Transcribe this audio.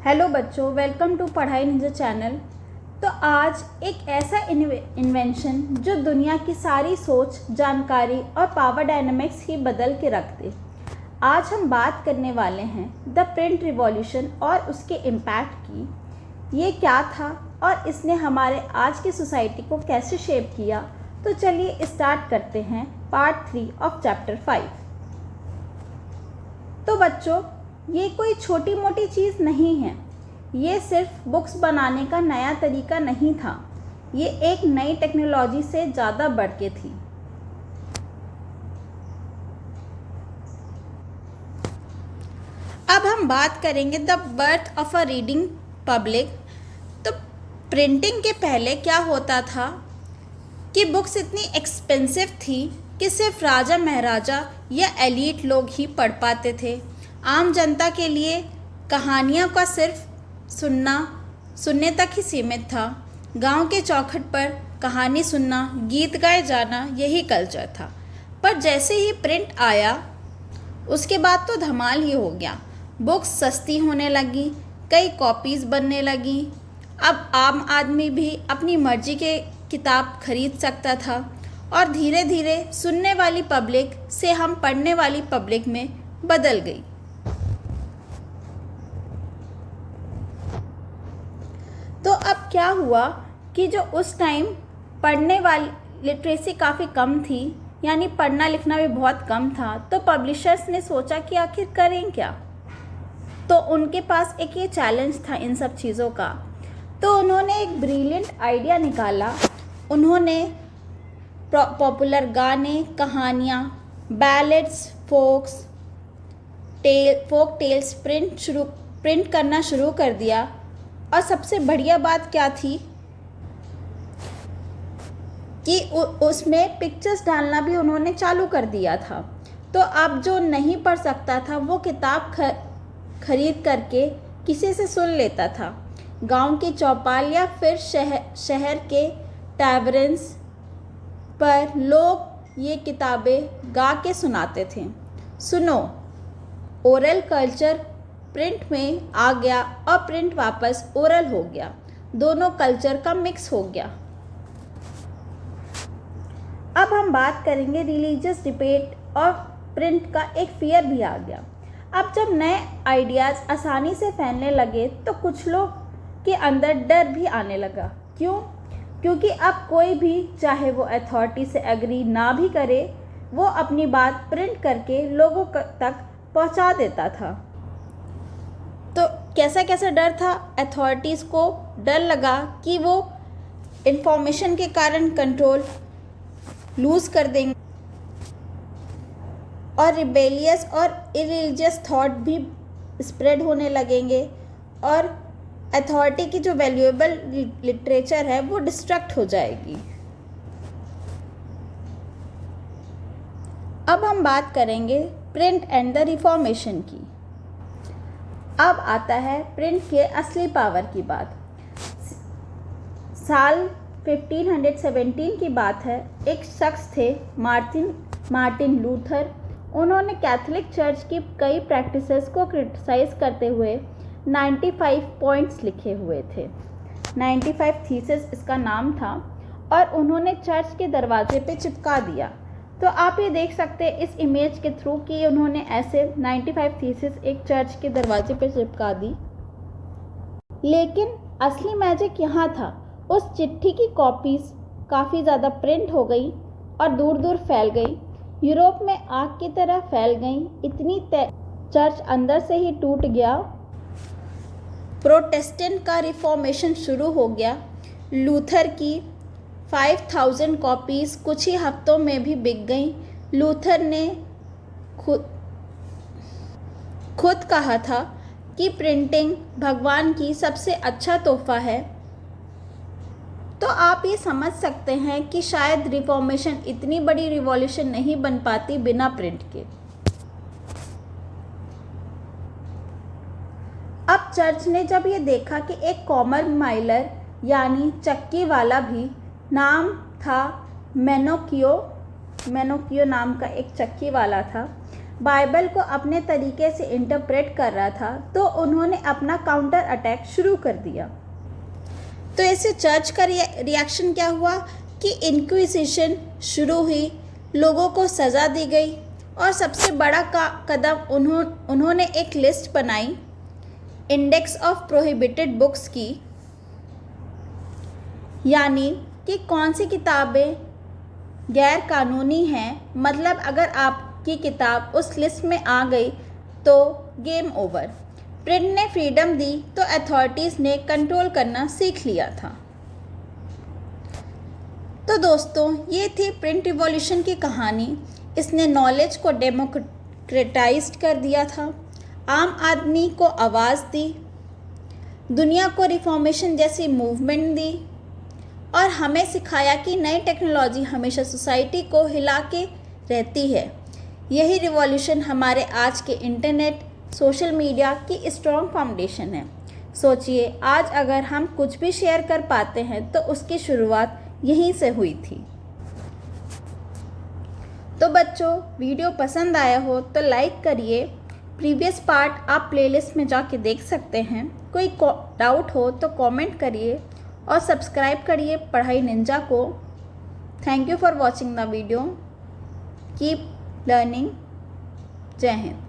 Hello बच्चों, welcome to पढ़ाई Ninja channel. तो आज एक ऐसा इन्वेंशन जो दुनिया की सारी सोच, जानकारी और पावर डायनामिक्स ही बदल के रख दे। आज हम बात करने वाले हैं द प्रिंट रिवॉल्यूशन और उसके इम्पैक्ट की। ये क्या था और इसने हमारे आज की सोसाइटी को कैसे शेप किया। तो चलिए स्टार्ट करते हैं पार्ट 3 ऑफ चैप्टर 5। तो बच्चों, ये कोई छोटी मोटी चीज़ नहीं है। ये सिर्फ बुक्स बनाने का नया तरीका नहीं था, ये एक नई टेक्नोलॉजी से ज़्यादा बढ़ के थी। अब हम बात करेंगे the birth of a reading public. तो प्रिंटिंग के पहले क्या होता था कि बुक्स इतनी एक्सपेंसिव थी कि सिर्फ राजा महाराजा या एलीट लोग ही पढ़ पाते थे। आम जनता के लिए कहानियों का सिर्फ सुनने तक ही सीमित था। गांव के चौखट पर कहानी सुनना, गीत गाए जाना, यही कल्चर था। पर जैसे ही प्रिंट आया उसके बाद तो धमाल ही हो गया। बुक्स सस्ती होने लगी, कई कॉपीज़ बनने लगी। अब आम आदमी भी अपनी मर्जी के किताब खरीद सकता था और धीरे धीरे सुनने वाली पब्लिक से हम पढ़ने वाली पब्लिक में बदल गई। तो अब क्या हुआ कि जो उस टाइम पढ़ने वाली लिटरेसी काफ़ी कम थी, यानी पढ़ना लिखना भी बहुत कम था, तो पब्लिशर्स ने सोचा कि आखिर करें क्या। तो उनके पास एक ये चैलेंज था इन सब चीज़ों का। तो उन्होंने एक ब्रिलियंट आइडिया निकाला। उन्होंने पॉपुलर गाने, कहानियाँ, बैलेड्स, फोक टेल्स प्रिंट करना शुरू कर दिया। और सबसे बढ़िया बात क्या थी कि उसमें पिक्चर्स डालना भी उन्होंने चालू कर दिया था। तो अब जो नहीं पढ़ सकता था वो किताब खरीद करके किसी से सुन लेता था। गांव के चौपाल या फिर शहर के टैवरन्स पर लोग ये किताबें गा के सुनाते थे। सुनो, ओरल कल्चर प्रिंट में आ गया और प्रिंट वापस ओरल हो गया। दोनों कल्चर का मिक्स हो गया। अब हम बात करेंगे रिलीजियस डिबेट और प्रिंट का एक फियर भी आ गया। अब जब नए आइडियाज़ आसानी से फैलने लगे तो कुछ लोग के अंदर डर भी आने लगा। क्यों? क्योंकि अब कोई भी, चाहे वो अथॉरिटी से एग्री ना भी करे, वो अपनी बात प्रिंट करके लोगों तक पहुंचा देता था। तो कैसा कैसा डर था? अथॉरिटीज़ को डर लगा कि वो इंफॉर्मेशन के कारण कंट्रोल लूज़ कर देंगे और रिबेलियस और इरिलीजियस थॉट भी स्प्रेड होने लगेंगे और अथॉरिटी की जो वैल्यूएबल लिटरेचर है वो डिस्ट्रक्ट हो जाएगी। अब हम बात करेंगे प्रिंट एंड द रिफॉर्मेशन की। अब आता है प्रिंट के असली पावर की बात। साल 1517 की बात है। एक शख्स थे मार्टिन लूथर। उन्होंने कैथोलिक चर्च की कई प्रैक्टिसेस को क्रिटिसाइज करते हुए 95 पॉइंट्स लिखे हुए थे। 95 थीसिस इसका नाम था और उन्होंने चर्च के दरवाजे पे चिपका दिया। तो आप ये देख सकते हैं इस इमेज के थ्रू कि उन्होंने ऐसे 95 थीसिस एक चर्च के दरवाजे पे चिपका दी। लेकिन असली मैजिक यहाँ था। उस चिट्ठी की कॉपीज़ काफ़ी ज़्यादा प्रिंट हो गई और दूर दूर फैल गई। यूरोप में आग की तरह फैल गई। इतनी चर्च अंदर से ही टूट गया। प्रोटेस्टेंट का रिफॉर्मेशन शुरू हो गया। लूथर की 5000 कॉपीज़ कुछ ही हफ्तों में भी बिक गईं। लूथर ने खुद कहा था कि प्रिंटिंग भगवान की सबसे अच्छा तोहफा है। तो आप ये समझ सकते हैं कि शायद रिफॉर्मेशन इतनी बड़ी रिवॉल्यूशन नहीं बन पाती बिना प्रिंट के। अब चर्च ने जब ये देखा कि एक कॉमन माइलर यानी चक्की वाला भी, नाम था मेनोकियो नाम का एक चक्की वाला था, बाइबल को अपने तरीके से इंटरप्रेट कर रहा था, तो उन्होंने अपना काउंटर अटैक शुरू कर दिया। तो ऐसे चर्च का रिएक्शन क्या हुआ कि इंक्विजिशन शुरू हुई, लोगों को सज़ा दी गई और सबसे बड़ा कदम उन्होंने एक लिस्ट बनाई इंडेक्स ऑफ प्रोहिबिटेड बुक्स की, यानी कि कौन सी किताबें गैर कानूनी हैं। मतलब अगर आपकी किताब उस लिस्ट में आ गई तो गेम ओवर। प्रिंट ने फ्रीडम दी तो अथॉरिटीज़ ने कंट्रोल करना सीख लिया था। तो दोस्तों, ये थी प्रिंट रिवॉल्यूशन की कहानी। इसने नॉलेज को डेमोक्रेटाइज्ड कर दिया था, आम आदमी को आवाज़ दी, दुनिया को रिफॉर्मेशन जैसी मूवमेंट दी और हमें सिखाया कि नई टेक्नोलॉजी हमेशा सोसाइटी को हिला के रहती है। यही रिवॉल्यूशन हमारे आज के इंटरनेट, सोशल मीडिया की स्ट्रॉन्ग फाउंडेशन है। सोचिए, आज अगर हम कुछ भी शेयर कर पाते हैं तो उसकी शुरुआत यहीं से हुई थी। तो बच्चों, वीडियो पसंद आया हो तो लाइक करिए। प्रीवियस पार्ट आप प्लेलिस्ट में जाके देख सकते हैं। कोई डाउट हो तो कमेंट करिए और सब्सक्राइब करिए पढ़ाई निंजा को। Thank you for watching the video. Keep learning. जय हिंद।